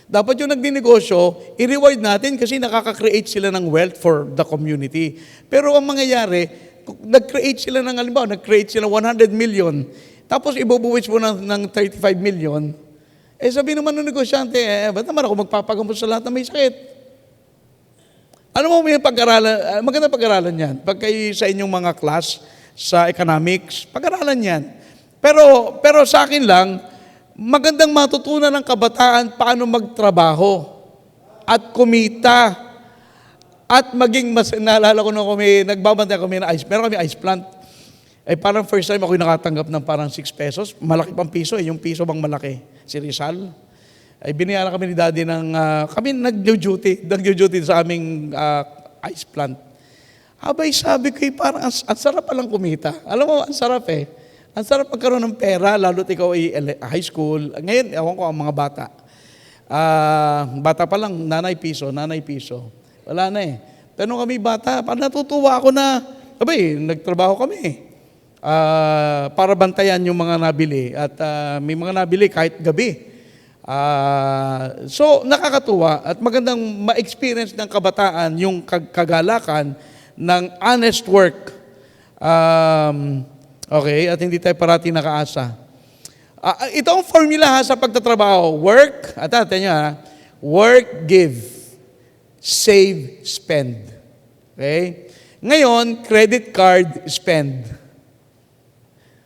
Dapat yung nagninegosyo, i-reward natin kasi nakaka-create sila ng wealth for the community. Pero ang mangyayari, nag-create sila ng, halimbawa, nag-create sila 100 million, tapos ibubuwis mo ng 35 million, sabi naman ng negosyante, ba't naman ako magpapagamot sa lahat na may sakit? Alam mo, may pag-aralan, magandang pag-aralan yan. Pag kayo sa inyong mga class sa economics, pag-aralan yan. Pero sa akin lang, magandang matutunan ng kabataan paano magtrabaho at kumita at maging naalala ko nung nagbabantay kami ng ice. Meron kami ice plant. Parang first time ako nakatanggap ng parang 6 pesos. Malaki pang piso yung piso bang malaki. Si Rizal. Binayaran kami ni Daddy kami nag-duty sa aming ice plant. Abay, sabi ko, parang ang sarap palang kumita. Alam mo, ang sarap eh. Ang sarap magkaroon ng pera, lalo't ikaw ay high school. Ngayon, ewan ko ang mga bata. Bata pa lang, nanay piso. Wala na eh. Pero nung kami bata, parang natutuwa ako na, abay, nagtrabaho kami. Para bantayan yung mga nabili. At may mga nabili kahit gabi. So, nakakatuwa at magandang ma-experience ng kabataan yung kagalakan ng honest work. Okay, at hindi tayo parati nakaasa. Ito ang formula sa pagtatrabaho. Work, atin nyo work, give, save, spend. Okay? Ngayon, credit card, spend.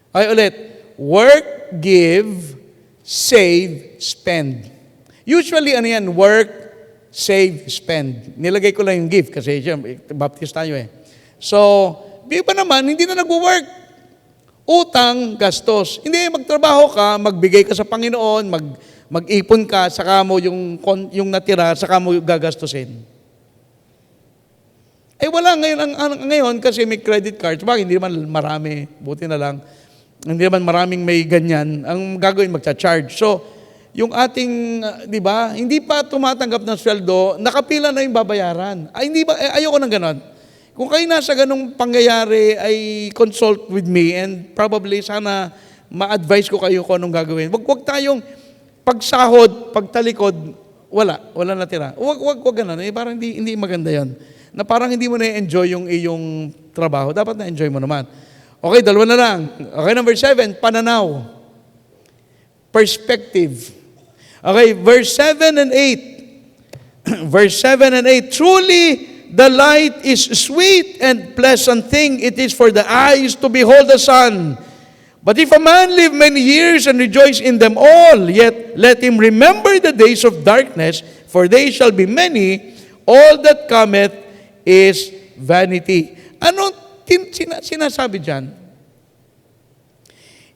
Okay, ulit. Work, give, save, spend. Usually, ano yan? Work, save, spend. Nilagay ko lang yung give kasi baptist tayo eh. So, di ba naman, hindi na nag-work. Utang, gastos. Hindi, magtrabaho ka, magbigay ka sa Panginoon, mag-ipon ka, saka mo yung natira, saka mo gagastusin. Eh wala ngayon, ngayon kasi may credit cards. Bakit? Hindi naman marami. Buti na lang. Hindi naman maraming may ganyan. Ang gagawin, magcha-charge. So, yung ating, di ba, hindi pa tumatanggap ng sweldo, nakapila na yung babayaran. Ay, hindi ba, ayoko ng ganon. Kung kayo nasa ganong pangyayari, ay consult with me and probably sana ma-advise ko kayo kung anong gagawin. Wag tayong pagsahod, pagtalikod, wala natira. Wag ganun. Parang hindi maganda yon. Na parang hindi mo na-enjoy yung iyong trabaho. Dapat na-enjoy mo naman. Okay, dalawa na lang. Okay, number 7, pananaw. Perspective. Okay, verse 7 and 8. Verse 7 and 8. Truly, the light is sweet and pleasant thing it is for the eyes to behold the sun. But if a man live many years and rejoice in them all, yet let him remember the days of darkness, for they shall be many. All that cometh is vanity. Ano sinasabi dyan?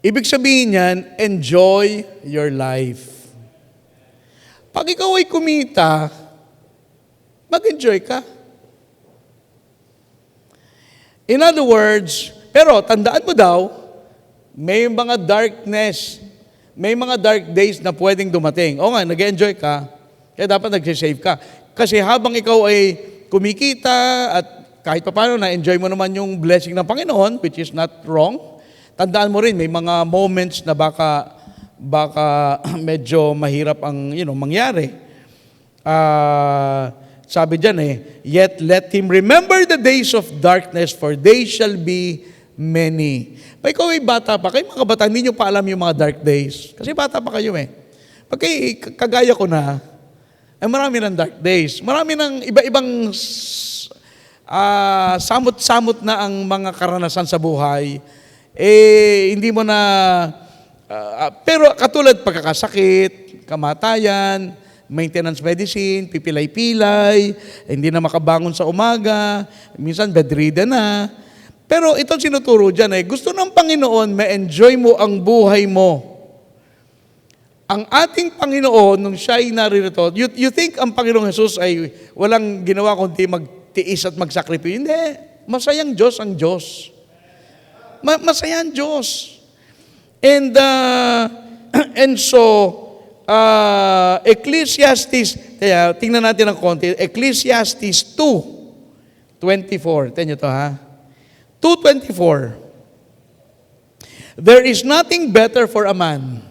Ibig sabihin yan, enjoy your life. Pag ikaw ay kumita, mag-enjoy ka. In other words, pero tandaan mo daw, may mga darkness, may mga dark days na pwedeng dumating. O nga, nag-enjoy ka, kaya dapat nag-save ka. Kasi habang ikaw ay kumikita at kahit pa paano na-enjoy mo naman yung blessing ng Panginoon, which is not wrong, tandaan mo rin, may mga moments na baka medyo mahirap ang mangyari. Sabi dyan yet let him remember the days of darkness, for they shall be many. Pag ikaw ay bata pa, kayo mga bata, hindi nyo pa alam yung mga dark days. Kasi bata pa kayo Pag kagaya ko na, ay marami ng dark days. Marami ng iba-ibang samot-samot na ang mga karanasan sa buhay. Hindi mo na, pero katulad pagkakasakit, kamatayan, maintenance medicine, pipilay-pilay, hindi na makabangon sa umaga, minsan bedridden na. Pero itong sinuturo dyan gusto ng Panginoon, ma-enjoy mo ang buhay mo. Ang ating Panginoon, nung siya ay naririto, you think ang Panginoong Jesus ay walang ginawa kundi magtiis at magsakripisyo? Hindi. Masayang Diyos ang Diyos. Masayang Diyos. And so, Ecclesiastes, kaya tingnan natin ng konti, Ecclesiastes 2:24. Tingnan nyo ito 2:24. There is nothing better for a man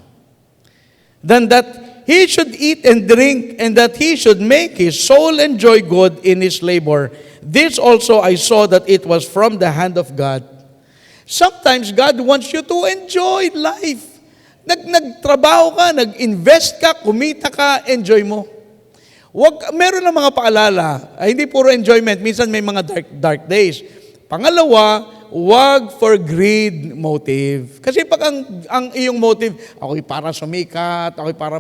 than that he should eat and drink, and that he should make his soul enjoy good in his labor. This also I saw that it was from the hand of God. Sometimes God wants you to enjoy life. Nagtrabaho ka, nag-invest ka, kumita ka, enjoy mo. Meron ng mga paalala, hindi puro enjoyment, minsan may mga dark days. Pangalawa, wag for greed motive. Kasi pag ang iyong motive, ako'y para sumikat, ako'y para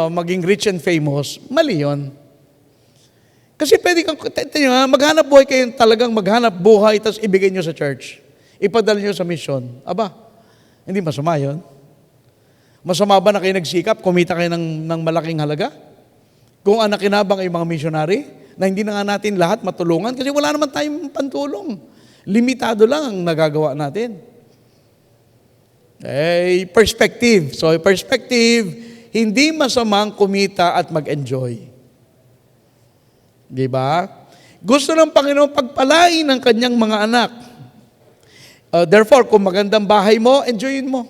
maging rich and famous, mali yun. Kasi pwede kang, maghanap buhay kayo, talagang maghanap buhay, tapos ibigay nyo sa church. Ipadala nyo sa mission. Aba, hindi masama yun. Masama ba na kayo nagsikap, kumita kayo ng malaking halaga? Kung ang nakinabang ay mga missionary, na hindi na nga natin lahat matulungan, kasi wala naman tayong pantulong. Limitado lang ang nagagawa natin. Perspective. So, perspective, hindi masamang kumita at mag-enjoy. Di ba? Gusto ng Panginoon pagpalain ng kanyang mga anak. Therefore, kung magandang bahay mo, enjoyin mo.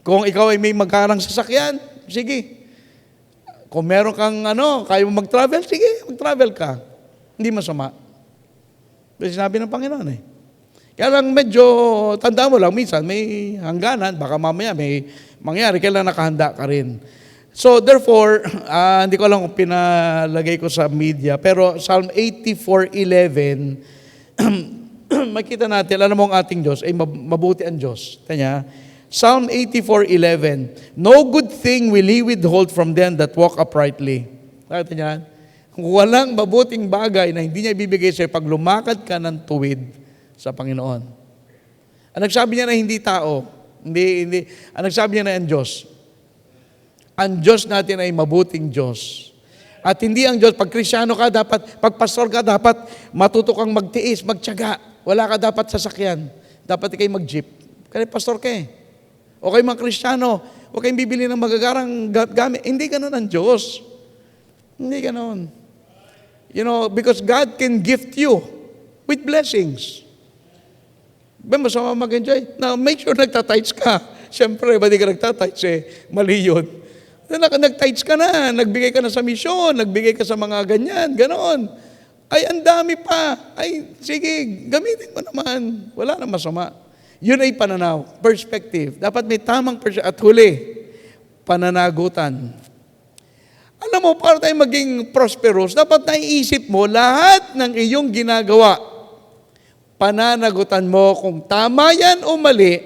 Kung ikaw ay may magkarang sasakyan, sige. Kung meron kang kaya mo mag-travel, sige, mag-travel ka. Hindi masama. Kasi sinabi ng Panginoon Kaya lang medyo, tandaan mo lang, minsan may hangganan, baka mamaya may mangyari, kailangan nakahanda ka rin. So therefore, hindi ko alam kung pinalagay ko sa media, pero Psalm 84:11, makita natin, alam mo ang ating Diyos, ay mabuti ang Diyos. Tanya, Psalm 84:11, no good thing will He withhold from them that walk uprightly. Nakita niya? Walang mabuting bagay na hindi niya ibibigay sa'yo pag lumakad ka ng tuwid sa Panginoon. Ang nagsabi niya na hindi tao, hindi. Ang nagsabi niya na ang Diyos. Ang Diyos natin ay mabuting Diyos. At hindi ang Diyos, pag Kristyano ka, dapat, pag pastor ka, dapat matuto kang magtiis, magtiyaga. Wala ka dapat sasakyan. Dapat kayo mag-jeep. Kaya pastor ka eh. O kayo mga Kristyano, o kayong bibili ng magagarang gamit. Hindi ganun ang Diyos. Hindi ganun. You know, because God can gift you with blessings. Ba, masama mag-enjoy? Now, make sure nagtatights ka. Siyempre, ba di ka nagtatights eh? Mali yun. Nag-tights ka na, nagbigay ka na sa misyon, nagbigay ka sa mga ganyan, ganon. Ay, ang dami pa. Ay, sige, gamitin mo naman. Wala na masama. Yun ay pananaw, perspective. Dapat may tamang perspective. At huli, pananagutan. Alam mo, para tayo maging prosperous, dapat naiisip mo lahat ng iyong ginagawa. Pananagutan mo kung tama yan o mali,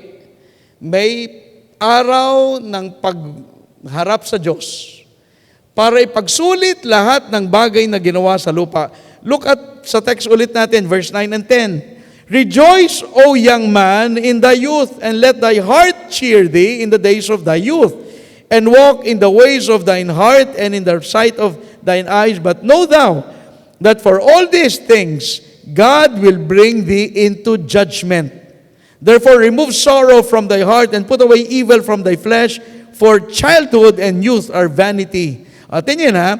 may araw ng pagharap sa Diyos para ipagsulit lahat ng bagay na ginawa sa lupa. Look at sa text ulit natin, verse 9 and 10. Rejoice, O young man, in thy youth, and let thy heart cheer thee in the days of thy youth, and walk in the ways of thine heart and in the sight of thine eyes. But know thou that for all these things God will bring thee into judgment. Therefore remove sorrow from thy heart and put away evil from thy flesh, for childhood and youth are vanity. Tingnan ha,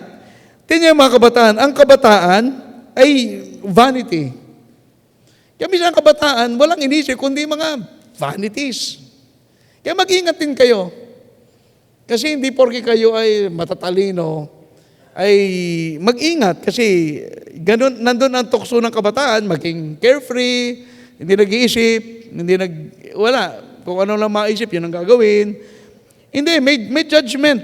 tingnan mga kabataan, ang kabataan ay vanity. Kaya minsan ang kabataan, walang inisip, kundi mga vanities. Kaya mag-ingat din kayo. Kasi hindi porke kayo ay matatalino, ay mag-ingat. Kasi ganun, nandun ang tukso ng kabataan, maging carefree, hindi nag-iisip, wala. Kung ano lang maisip, yun ang gagawin. Hindi, may judgment.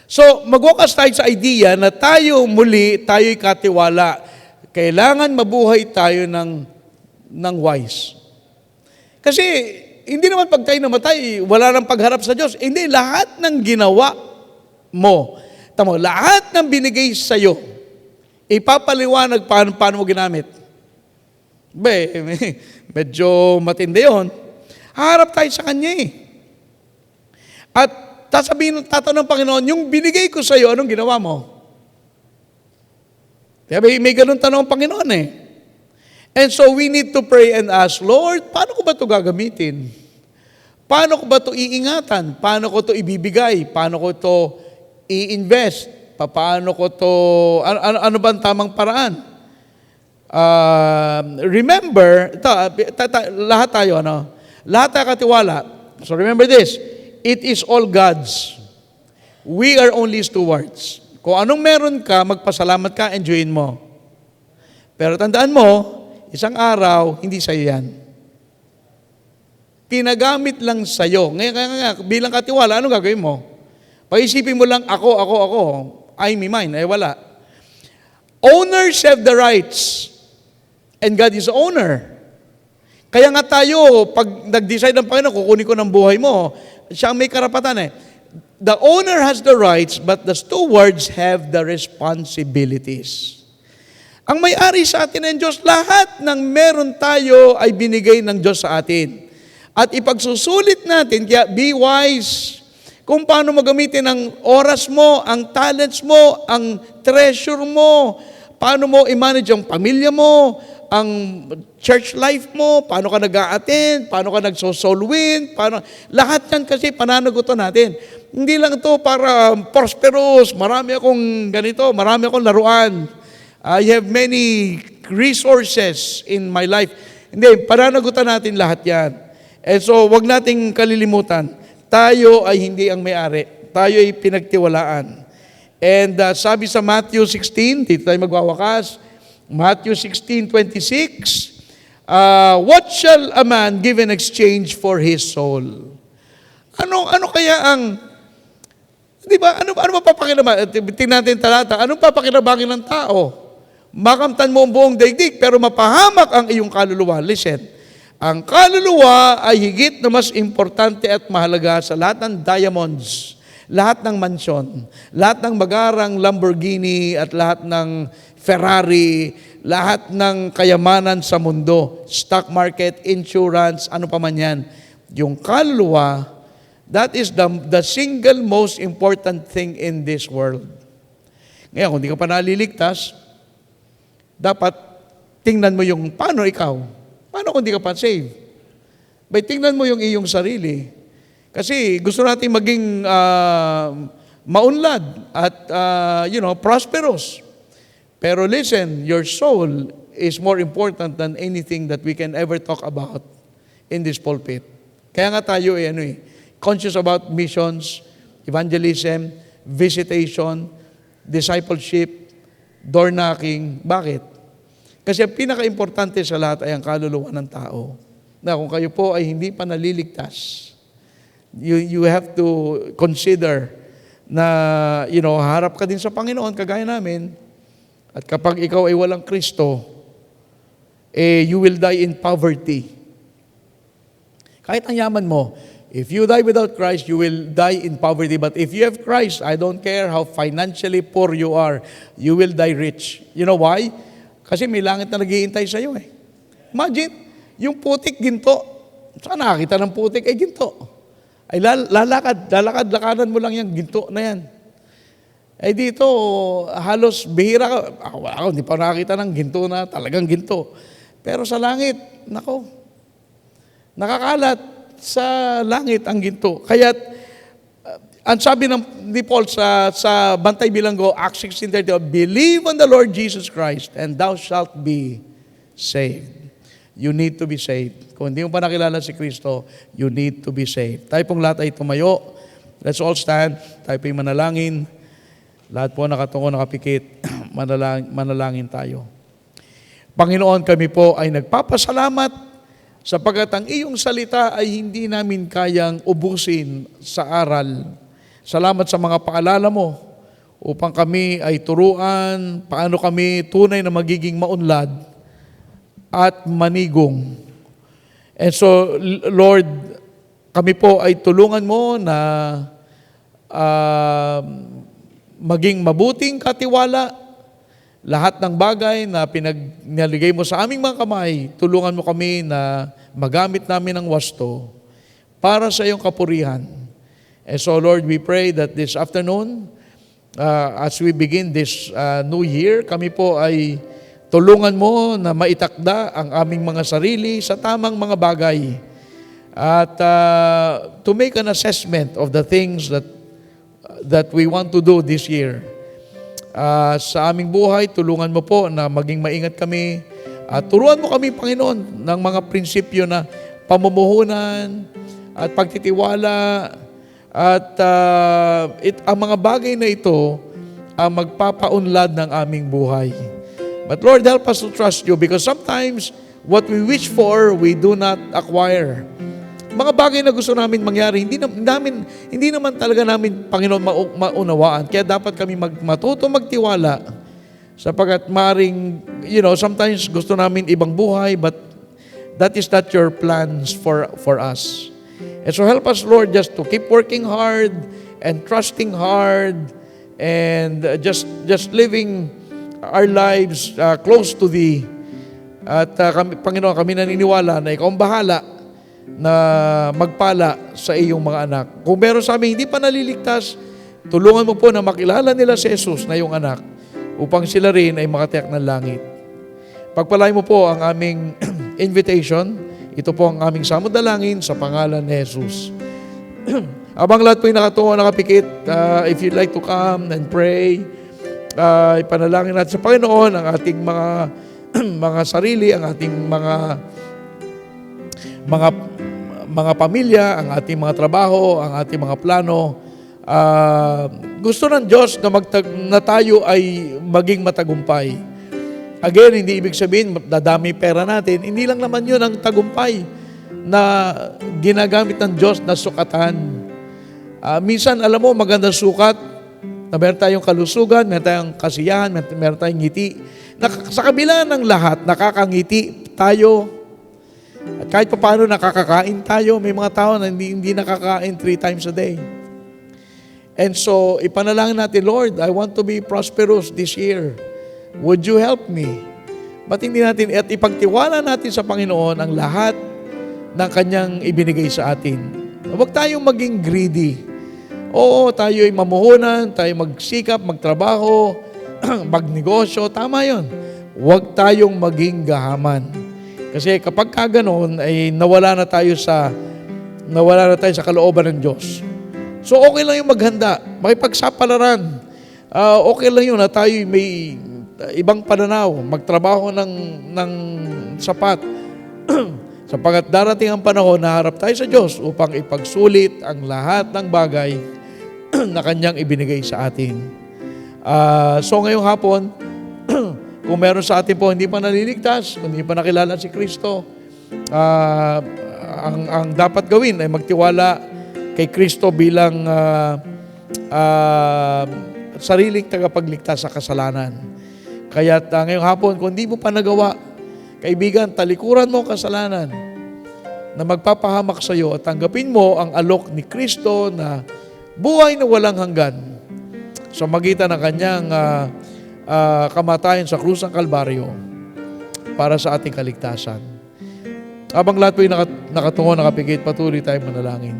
So, magwakas tayo sa idea na tayo muli, tayo'y katiwala. Kailangan mabuhay tayo ng wise. Kasi, hindi naman pag tayo namatay, wala nang pagharap sa Diyos. Hindi, lahat ng ginawa mo, lahat ng binigay sa'yo, ipapaliwanag paano mo ginamit. Medyo matindi yun. Harap tayo sa Kanya eh. At tatanong ng Panginoon, yung binigay ko sa'yo, anong ginawa mo? Kaya may ganun tanong ang Panginoon eh. And so we need to pray and ask, Lord, paano ko ba ito gagamitin? Paano ko ba ito iingatan? Paano ko ito ibibigay? Paano ko ito i-invest? Paano ko ito, ano ba ang tamang paraan? Remember, lahat tayo, lahat tayo katiwala. So remember this, it is all God's. We are only stewards. Kung anong meron ka, magpasalamat ka, enjoyin mo. Pero tandaan mo, isang araw, hindi sa'yo yan. Pinagamit lang sa'yo. Ngayon, bilang katiwala, anong gagawin mo? Pag-isipin mo lang, ako, I, me, mine, ay wala. Owners have the rights. And God is the owner. Kaya nga tayo, pag nag-decide ng Panginoon, kukunin ko ng buhay mo, siya ang may karapatan eh. The owner has the rights, but the stewards have the responsibilities. Ang may-ari sa atin ng Diyos, lahat ng meron tayo ay binigay ng Diyos sa atin. At ipagsusulit natin, kaya be wise kung paano magamitin ang oras mo, ang talents mo, ang treasure mo, paano mo i-manage ang pamilya mo, ang church life mo, paano ka nag-a-attend, paano ka nagso-soul win, lahat yan kasi pananagutan natin. Hindi lang ito para prosperous, marami akong ganito, marami akong laruan. I have many resources in my life. Hindi, pananagutan natin lahat yan. And so, wag nating kalilimutan, tayo ay hindi ang may-ari. Tayo ay pinagtiwalaan. And sabi sa Matthew 16, dito tayo magwawakas, Matthew 16:26, what shall a man give in exchange for his soul? Ano kaya ang, di ba, ano papakinabangan? Tingnan natin talata, anong papakinabangan ng tao? Makamtan mo ang buong daigdig, pero mapahamak ang iyong kaluluwa. Listen, ang kaluluwa ay higit na mas importante at mahalaga sa lahat ng diamonds, lahat ng mansyon, lahat ng magarang Lamborghini at lahat ng Ferrari, lahat ng kayamanan sa mundo, stock market, insurance, ano pa man yan. Yung kaluluwa, that is the single most important thing in this world. Ngayon, kung di ka pa naliligtas, dapat tingnan mo yung paano ikaw. Paano kung di ka pa saved? Tingnan mo yung iyong sarili. Kasi gusto natin maging maunlad at prosperous. Pero listen, your soul is more important than anything that we can ever talk about in this pulpit. Kaya nga tayo conscious about missions, evangelism, visitation, discipleship, door knocking. Bakit? Kasi ang pinaka-importante sa lahat ay ang kaluluwa ng tao. Na kung kayo po ay hindi pa naliligtas, you have to consider na, harap ka din sa Panginoon, kagaya namin. At kapag ikaw ay walang Kristo, you will die in poverty. Kahit ang yaman mo, if you die without Christ, you will die in poverty. But if you have Christ, I don't care how financially poor you are, you will die rich. You know why? Kasi may langit na naghihintay sa iyo Imagine, yung putik ginto. Saan nakakita ng putik? Ginto. Ay lalakad-lakadan mo lang yung ginto na yan. Dito, halos bihira ka. Ako, hindi pa nakakita ng ginto na talagang ginto. Pero sa langit, nakakalat sa langit ang ginto. Kaya, ang sabi ni Paul sa Bantay Bilanggo, Acts 16:30, believe on the Lord Jesus Christ and thou shalt be saved. You need to be saved. Kung hindi mo pa nakilala si Kristo, you need to be saved. Tayo pong lahat ay tumayo. Let's all stand. Tayo po'y manalangin. Lahat po nakatungo, nakapikit. Manalangin tayo. Panginoon, kami po ay nagpapasalamat sapagkat ang iyong salita ay hindi namin kayang ubusin sa aral. Salamat sa mga paalala mo upang kami ay turuan paano kami tunay na magiging maunlad at manigong. And so, Lord, kami po ay tulungan mo na maging mabuting katiwala. Lahat ng bagay na pinaligay mo sa aming mga kamay, tulungan mo kami na magamit namin ang wasto para sa iyong kapurihan. And so, Lord, we pray that this afternoon, as we begin this new year, kami po ay tulungan mo na maitakda ang aming mga sarili sa tamang mga bagay at to make an assessment of the things that we want to do this year. Sa aming buhay, tulungan mo po na maging maingat kami at turuan mo kami, Panginoon, ng mga prinsipyo na pamumuhunan at pagtitiwala at ang mga bagay na ito ang magpapaunlad ng aming buhay. But Lord, help us to trust you because sometimes what we wish for, we do not acquire. Mga bagay na gusto namin mangyari, hindi naman talaga namin, Panginoon, maunawaan. Kaya dapat kami matuto magtiwala sapagkat maring, sometimes gusto namin ibang buhay, but that is not your plans for us. And so help us, Lord, just to keep working hard and trusting hard and just living our lives close to Thee. At Panginoon, kami naniniwala na Ikaw ang bahala na magpala sa iyong mga anak. Kung meron sa amin hindi pa naliligtas, tulungan mo po na makilala nila si Jesus na iyong anak upang sila rin ay makatiyak ng langit. Pagpalain mo po ang aming invitation. Ito po ang aming samudalangin sa pangalan ni Jesus. Abang lahat po yung nakatungo, nakapikit, if you'd like to come and pray, ipanalangin natin sa Panginoon ang ating mga sarili, ang ating mga pamilya, ang ating mga trabaho, ang ating mga plano. Gusto ng Diyos na tayo ay maging matagumpay. Again, hindi ibig sabihin, dadami pera natin. Hindi lang naman yun ang tagumpay na ginagamit ng Diyos na sukatan. Minsan, alam mo, magandang sukat, na meron tayong kalusugan, meron tayong kasiyahan, meron tayong ngiti. Sa kabila ng lahat, nakakangiti tayo. At kahit pa paano nakakakain tayo, may mga tao na hindi nakakain 3 times a day. And so, ipanalangin natin, Lord, I want to be prosperous this year. Would you help me? Ba't hindi natin, at ipagtiwala natin sa Panginoon ang lahat ng Kanyang ibinigay sa atin. Huwag tayong maging greedy. Oo, tayo ay mamuhunan, tayo magsikap, magtrabaho, magnegosyo, tama yon. Huwag tayong maging gahaman. Kasi kapag ganoon ay nawala na tayo sa kalooban ng Diyos. So okay lang yung maghanda, makipagsapalaran. Okay lang yun na tayo may ibang pananaw, magtrabaho ng sapat. Sapagat darating ang panahon na harap tayo sa Diyos upang ipagsulit ang lahat ng bagay na Kanyang ibinigay sa atin. So ngayong hapon, kung meron sa atin po hindi pa naliligtas, hindi pa nakilala si Kristo, ang dapat gawin ay magtiwala kay Kristo bilang sariling tagapagligtas sa kasalanan. Kaya ngayong hapon, kung hindi mo pa nagawa, kaibigan, talikuran mo ang kasalanan na magpapahamak sa iyo at tanggapin mo ang alok ni Kristo na buhay na walang hanggan sa magitan ng Kanyang kamatayan sa krus ng Kalbaryo para sa ating kaligtasan. Habang lahat po'y nakatungo, nakapikit, patuloy tayong manalangin.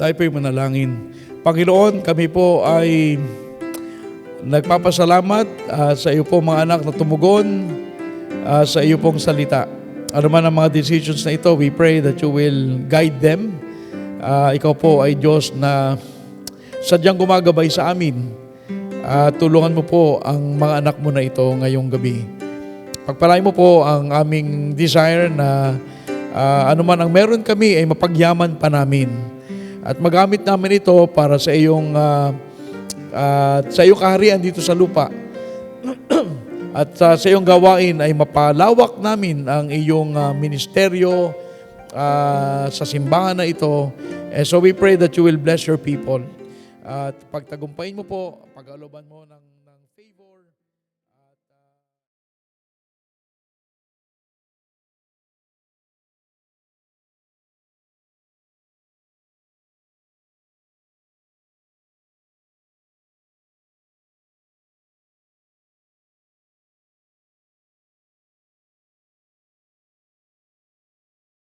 Tayo po'y manalangin. Panginoon, kami po ay nagpapasalamat sa iyo po mga anak na tumugon sa iyo pong salita. Ano man ang mga decisions na ito, we pray that you will guide them. Ikaw po ay Diyos na sadyang gumagabay sa amin. Tulungan mo po ang mga anak mo na ito ngayong gabi. Pagpalain mo po ang aming desire na ano man ang meron kami ay mapagyaman pa namin. At magamit namin ito para sa iyong kaharian dito sa lupa. At sa iyong gawain ay mapalawak namin ang iyong ministeryo sa simbahan na ito. And so we pray that you will bless your people. At pagtagumpayin mo po, pag-aloban mo ng